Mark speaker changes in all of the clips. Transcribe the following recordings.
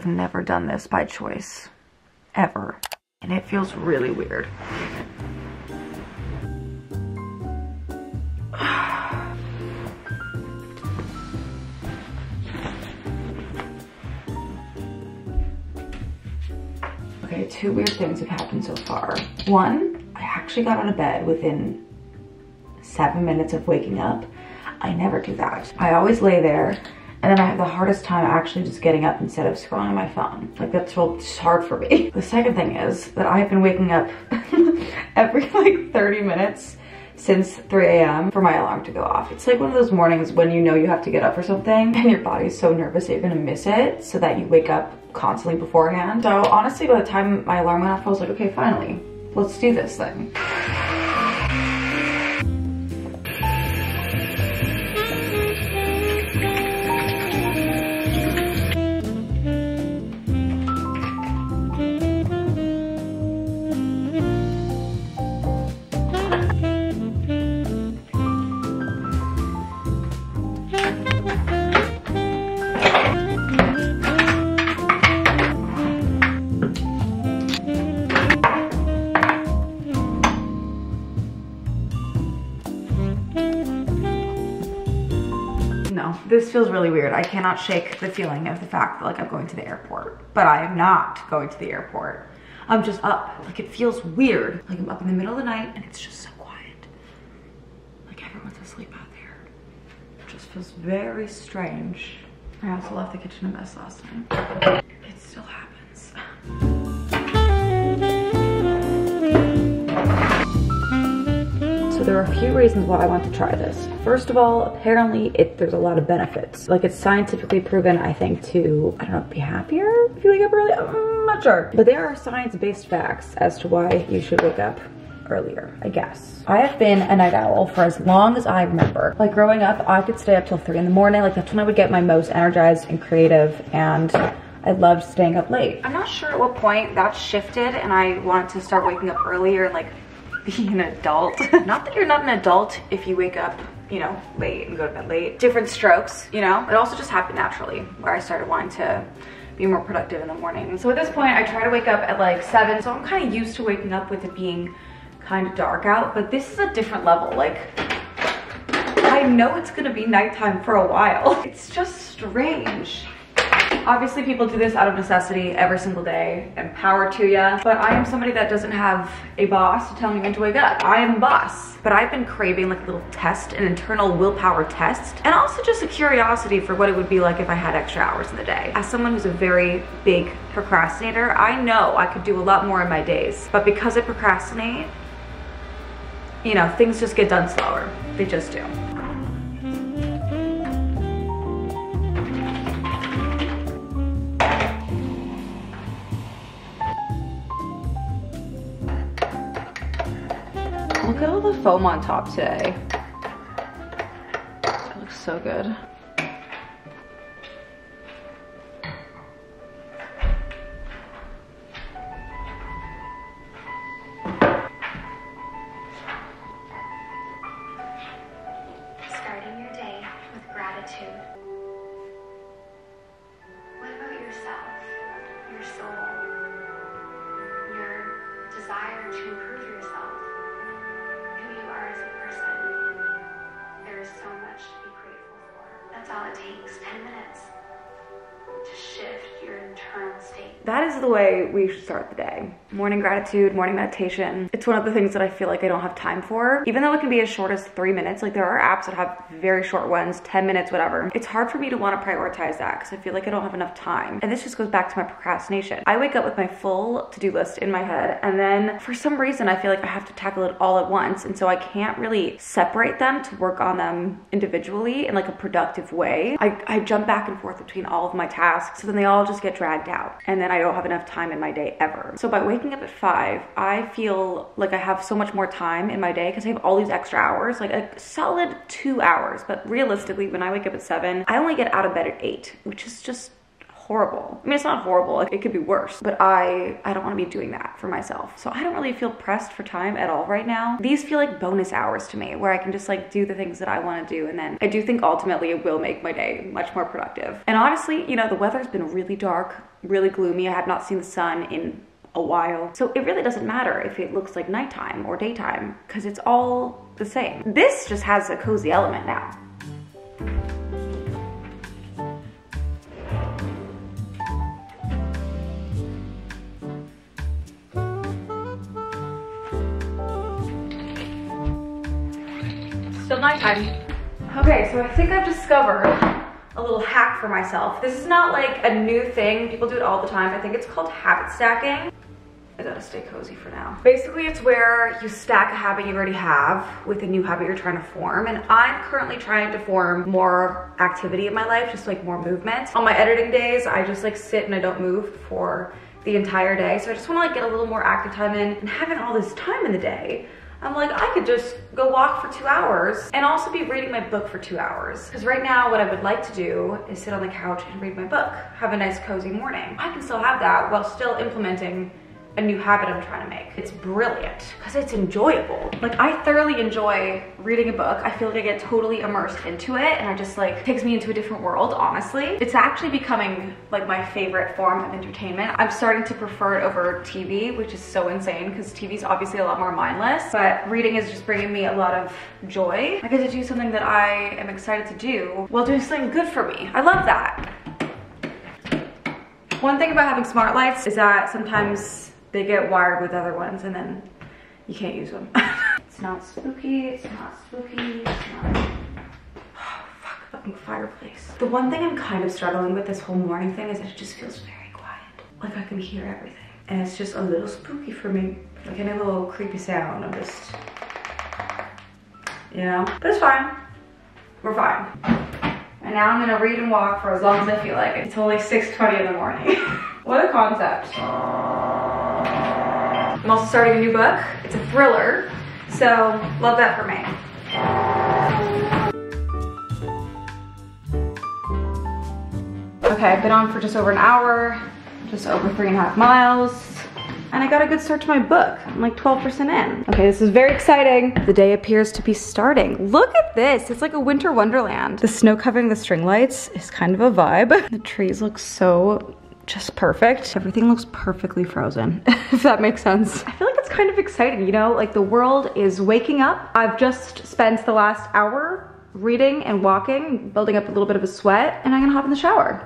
Speaker 1: I've never done this by choice, ever. And it feels really weird. Okay, two weird things have happened so far. One, I actually got out of bed within 7 minutes of waking up. I never do that. I always lay there and then I have the hardest time actually just getting up instead of scrolling on my phone. Like that's just hard for me. The second thing is that I've been waking up every like 30 minutes since 3 a.m. for my alarm to go off. It's like one of those mornings when you know you have to get up for something and your body's so nervous that you're gonna miss it, so that you wake up constantly beforehand. So honestly, by the time my alarm went off, I was like, okay, finally, let's do this thing. No, this feels really weird. I cannot shake the feeling of the fact that like I'm going to the airport, but I am not going to the airport. I'm just up. Like it feels weird. Like I'm up in the middle of the night and it's just so quiet. Like everyone's asleep out there. It just feels very strange. I also left the kitchen a mess last night. It still happens. So there are a few reasons why I want to try this. First of all, apparently there's a lot of benefits. Like it's scientifically proven, I think, to, I don't know, be happier if you wake up early. I'm not sure. But there are science-based facts as to why you should wake up earlier, I guess. I have been a night owl for as long as I remember. Like growing up, I could stay up till 3 in the morning. Like that's when I would get my most energized and creative, and I loved staying up late. I'm not sure at what point that shifted and I wanted to start waking up earlier, like being an adult. Not that you're not an adult if you wake up, you know, late and go to bed late. Different strokes, you know? It also just happened naturally, where I started wanting to be more productive in the morning. So at this point, I try to wake up at like 7, so I'm kind of used to waking up with it being kind of dark out, but this is a different level. Like, I know it's gonna be nighttime for a while. It's just strange. Obviously people do this out of necessity every single day, and power to ya. But I am somebody that doesn't have a boss to tell me when to wake up. I am boss. But I've been craving like a little test, an internal willpower test, and also just a curiosity for what it would be like if I had extra hours in the day. As someone who's a very big procrastinator, I know I could do a lot more in my days. But because I procrastinate, you know, things just get done slower. They just do. Look at all the foam on top today. It looks so good.
Speaker 2: Starting your day with gratitude. What about yourself, your soul, your desire to improve yourself? Who you are as a person. There is so much to be grateful for. That's all it takes, 10 minutes to shift your internal state.
Speaker 1: That is the way we should start the day. Morning gratitude, morning meditation. It's one of the things that I feel like I don't have time for. Even though it can be as short as 3 minutes, like there are apps that have very short ones, 10 minutes, whatever. It's hard for me to want to prioritize that because I feel like I don't have enough time. And this just goes back to my procrastination. I wake up with my full to-do list in my head, and then for some reason I feel like I have to tackle it all at once, and so I can't really separate them to work on them individually in like a productive way. I jump back and forth between all of my tasks, so then they all just get dragged out, and then I don't have enough time in my day ever. So by waking up at 5, I feel like I have so much more time in my day because I have all these extra hours, like a solid 2 hours. But realistically, when I wake up at 7, I only get out of bed at 8, which is just horrible. I mean, it's not horrible, it could be worse, but I don't want to be doing that for myself. So I don't really feel pressed for time at all right now. These feel like bonus hours to me, where I can just like do the things that I want to do, and then I do think ultimately it will make my day much more productive. And honestly, you know, the weather's been really dark really gloomy. I have not seen the sun in a while. So it really doesn't matter if it looks like nighttime or daytime because it's all the same. This just has a cozy element now. Still nighttime. Okay, so I think I've discovered a little hack for myself. This is not like a new thing. People do it all the time. I think it's called habit stacking. I gotta stay cozy for now. Basically, it's where you stack a habit you already have with a new habit you're trying to form. And I'm currently trying to form more activity in my life, just like more movement. On my editing days, I just like sit and I don't move for the entire day. So I just wanna like get a little more active time in, and having all this time in the day, I'm like, I could just go walk for 2 hours and also be reading my book for 2 hours. Because right now, what I would like to do is sit on the couch and read my book, have a nice cozy morning. I can still have that while still implementing a new habit I'm trying to make. It's brilliant because it's enjoyable. Like, I thoroughly enjoy reading a book. I feel like I get totally immersed into it and it just like takes me into a different world, honestly. It's actually becoming like my favorite form of entertainment. I'm starting to prefer it over TV, which is so insane because TV is obviously a lot more mindless, but reading is just bringing me a lot of joy. I get to do something that I am excited to do while doing something good for me. I love that. One thing about having smart lights is that sometimes they get wired with other ones and then you can't use them. It's not spooky, it's not spooky, it's not... Oh, fuck, fucking fireplace. The one thing I'm kind of struggling with this whole morning thing is that it just feels very quiet. Like I can hear everything. And it's just a little spooky for me. Like any little creepy sound, I'm just, you know? But it's fine. We're fine. And now I'm gonna read and walk for as long as I feel like it. It's only 6:20 in the morning. What a concept. I'm also starting a new book. It's a thriller, so love that for me. Okay, I've been on for just over an hour, just over 3.5 miles, and I got a good start to my book. I'm like 12% in. Okay, this is very exciting. The day appears to be starting. Look at this, it's like a winter wonderland. The snow covering the string lights is kind of a vibe. The trees look so just perfect. Everything looks perfectly frozen, if that makes sense. I feel like it's kind of exciting, you know? Like the world is waking up. I've just spent the last hour reading and walking, building up a little bit of a sweat, and I'm gonna hop in the shower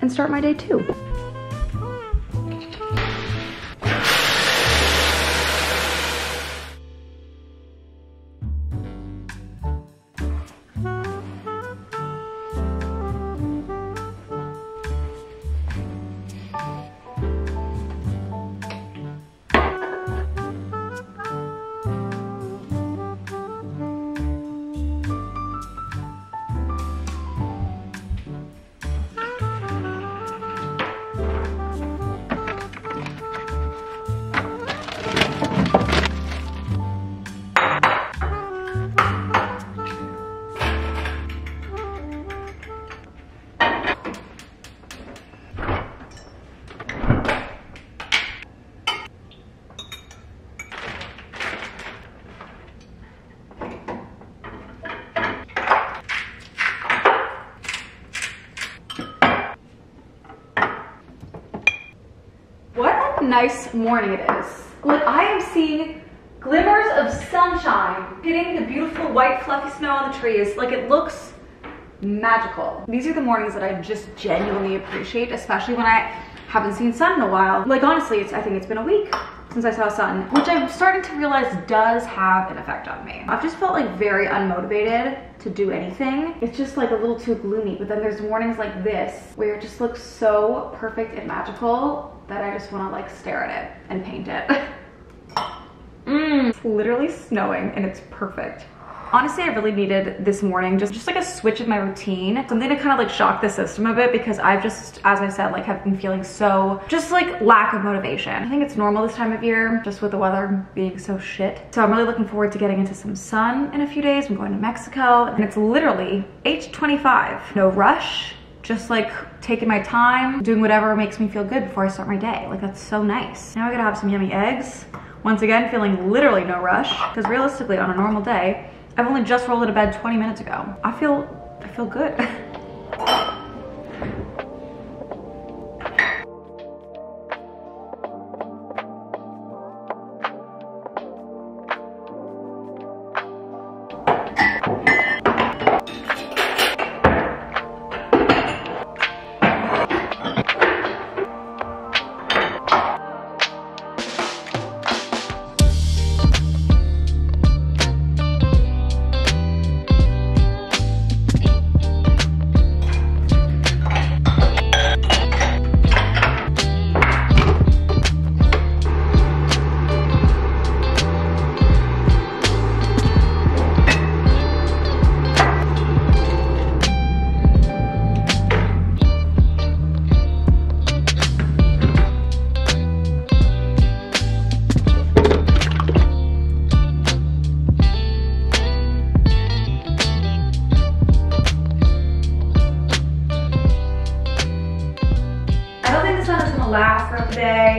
Speaker 1: and start my day too. Nice morning it is. Like I am seeing glimmers of sunshine hitting the beautiful white fluffy snow on the trees. Like it looks magical. These are the mornings that I just genuinely appreciate, especially when I haven't seen sun in a while. Like honestly, I think it's been a week since I saw sun, which I'm starting to realize does have an effect on me. I've just felt like very unmotivated to do anything. It's just like a little too gloomy, but then there's mornings like this where it just looks so perfect and magical that I just want to like stare at it and paint it. It's literally snowing and it's perfect. Honestly, I really needed this morning, just like a switch in my routine. Something to kind of like shock the system a bit because I've just, as I said, like have been feeling so, just like lack of motivation. I think it's normal this time of year, just with the weather being so shit. So I'm really looking forward to getting into some sun in a few days. I'm going to Mexico and it's literally 8:25. No rush, just like taking my time, doing whatever makes me feel good before I start my day. Like that's so nice. Now I gotta have some yummy eggs. Once again, feeling literally no rush because realistically on a normal day, I've only just rolled out of bed 20 minutes ago. I feel good.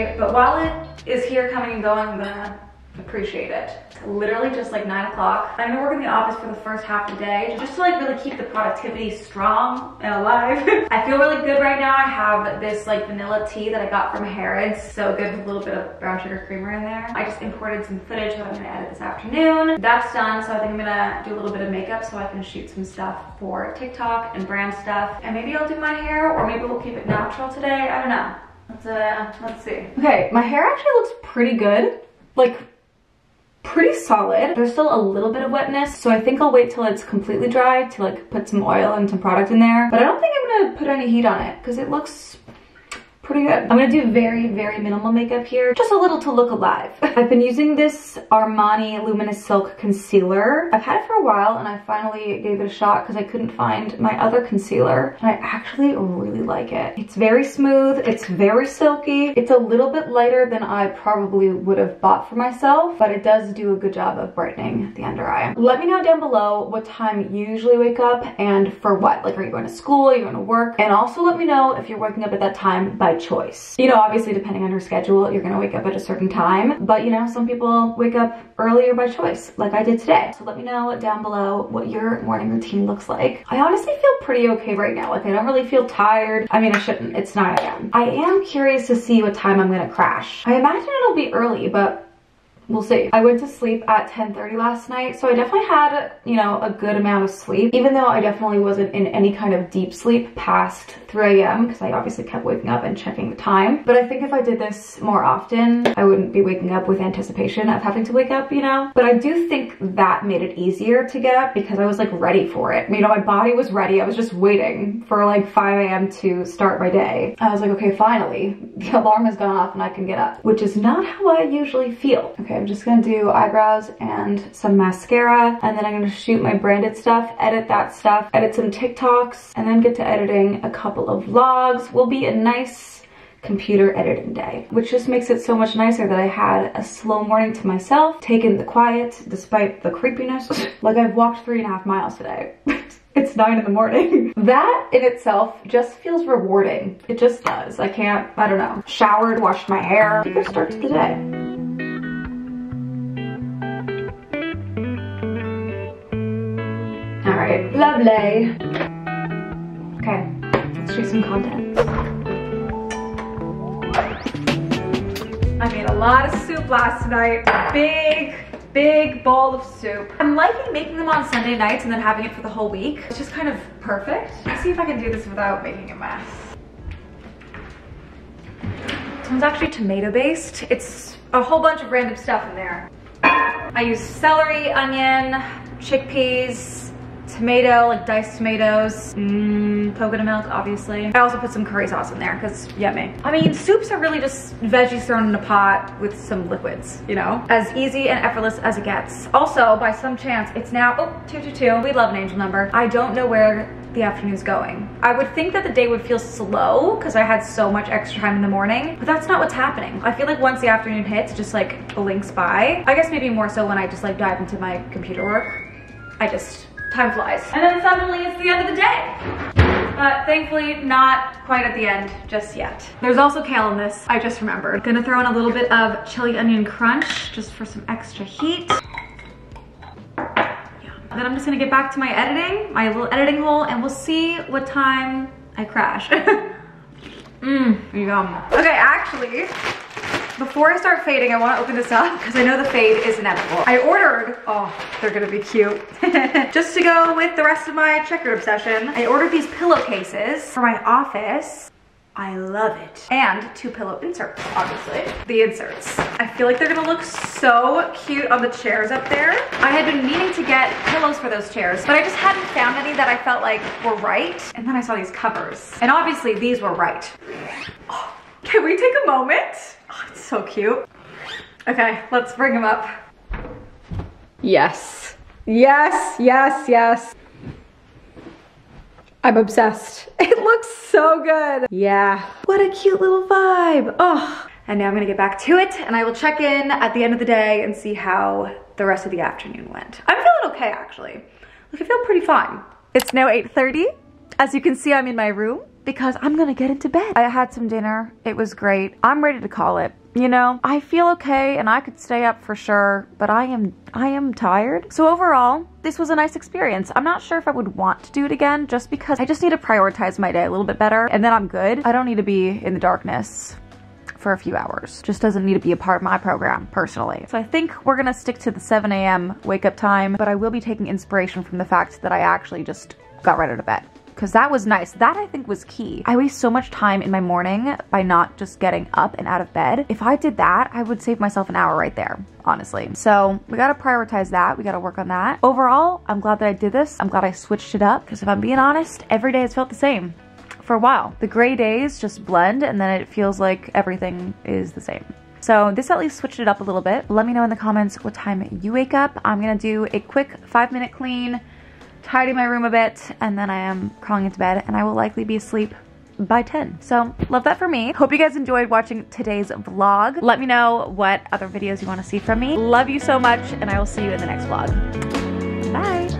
Speaker 1: tonight, but while it is here coming and going, I'm gonna appreciate it. It's literally just like 9 o'clock. I'm gonna work in the office for the first half of the day just to like really keep the productivity strong and alive. I feel really good right now. I have this like vanilla tea that I got from Harrods. So good with a little bit of brown sugar creamer in there. I just imported some footage that I'm gonna edit this afternoon. That's done, so I think I'm gonna do a little bit of makeup so I can shoot some stuff for TikTok and brand stuff. And maybe I'll do my hair, or maybe we'll keep it natural today. I don't know. Let's see. Okay, my hair actually looks pretty good. Like, pretty solid. There's still a little bit of wetness, so I think I'll wait till it's completely dry to like put some oil and some product in there. But I don't think I'm gonna put any heat on it because it looks pretty good. I'm gonna do very, very minimal makeup here. Just a little to look alive. I've been using this Armani Luminous Silk Concealer. I've had it for a while and I finally gave it a shot because I couldn't find my other concealer. And I actually really like it. It's very smooth. It's very silky. It's a little bit lighter than I probably would have bought for myself, but it does do a good job of brightening the under eye. Let me know down below what time you usually wake up and for what. Like, are you going to school? Are you going to work? And also let me know if you're waking up at that time by choice. You know, obviously depending on your schedule, you're gonna wake up at a certain time, but you know, some people wake up earlier by choice, like I did today. So let me know down below what your morning routine looks like. I honestly feel pretty okay right now. Like, I don't really feel tired. I mean, I shouldn't. It's 9 a.m. I am curious to see what time I'm gonna crash. I imagine it'll be early, but we'll see. I went to sleep at 10:30 last night, so I definitely had, you know, a good amount of sleep, even though I definitely wasn't in any kind of deep sleep past 3 a.m. because I obviously kept waking up and checking the time. But I think if I did this more often, I wouldn't be waking up with anticipation of having to wake up, you know? But I do think that made it easier to get up because I was like ready for it. You know, my body was ready. I was just waiting for like 5 a.m. to start my day. I was like, okay, finally, the alarm has gone off and I can get up, which is not how I usually feel. Okay, I'm just gonna do eyebrows and some mascara, and then I'm gonna shoot my branded stuff, edit that stuff, edit some TikToks, and then get to editing a couple of vlogs. Will be a nice computer editing day, which just makes it so much nicer that I had a slow morning to myself, taken the quiet despite the creepiness. Like, I've walked 3.5 miles today. It's 9 in the morning. That in itself just feels rewarding. It just does. I don't know. Showered, washed my hair. Good start to the day. All right, lovely. Okay, let's shoot some content. I made a lot of soup last night. Big bowl of soup. I'm liking making them on Sunday nights and then having it for the whole week. It's just kind of perfect. Let's see if I can do this without making a mess. This one's actually tomato based. It's a whole bunch of random stuff in there. I use celery, onion, chickpeas, tomato, like diced tomatoes, coconut milk, obviously. I also put some curry sauce in there because yummy. I mean, soups are really just veggies thrown in a pot with some liquids, you know? As easy and effortless as it gets. Also, by some chance, it's now, 222. We love an angel number. I don't know where the afternoon's going. I would think that the day would feel slow because I had so much extra time in the morning, but that's not what's happening. I feel like once the afternoon hits, it just like blinks by. I guess maybe more so when I just like dive into my computer work. Time flies. And then suddenly it's the end of the day. But thankfully not quite at the end just yet. There's also kale in this, I just remembered. Gonna throw in a little bit of chili onion crunch just for some extra heat. And then I'm just gonna get back to my editing, my little editing hole, and we'll see what time I crash. There you go. Okay, actually, before I start fading, I want to open this up because I know the fade is inevitable. I ordered, oh, they're gonna be cute. Just to go with the rest of my checkered obsession, I ordered these pillowcases for my office. I love it. And 2 pillow inserts, obviously. The inserts. I feel like they're gonna look so cute on the chairs up there. I had been meaning to get pillows for those chairs, but I just hadn't found any that I felt like were right. And then I saw these covers. And obviously these were right. Oh, can we take a moment? Oh, it's so cute. Okay, let's bring them up. Yes. Yes, yes, yes. I'm obsessed. It looks so good. Yeah. What a cute little vibe. Oh. And now I'm gonna get back to it and I will check in at the end of the day and see how the rest of the afternoon went. I'm feeling okay, actually. Like, I feel pretty fine. It's now 8:30. As you can see, I'm in my room. because I'm gonna get into bed. I had some dinner. It was great. I'm ready to call it. You know, I feel okay and I could stay up for sure, but I am tired. So overall, this was a nice experience. I'm not sure if I would want to do it again just because I just need to prioritize my day a little bit better and then I'm good. I don't need to be in the darkness for a few hours. Just doesn't need to be a part of my program personally. So I think we're gonna stick to the 7 a.m. wake up time, but I will be taking inspiration from the fact that I actually just got right out of bed. Because that was nice. That I think was key. I waste so much time in my morning by not just getting up and out of bed. If I did that, I would save myself an hour right there, honestly. So we gotta prioritize that. We gotta work on that. Overall, I'm glad that I did this. I'm glad I switched it up because if I'm being honest, every day has felt the same for a while. The gray days just blend and then it feels like everything is the same. So this at least switched it up a little bit. Let me know in the comments what time you wake up. I'm gonna do a quick 5-minute clean, tidy my room a bit, and then I am crawling into bed and I will likely be asleep by 10. So love that for me. Hope you guys enjoyed watching today's vlog. Let me know what other videos you want to see from me. Love you so much and I will see you in the next vlog. Bye.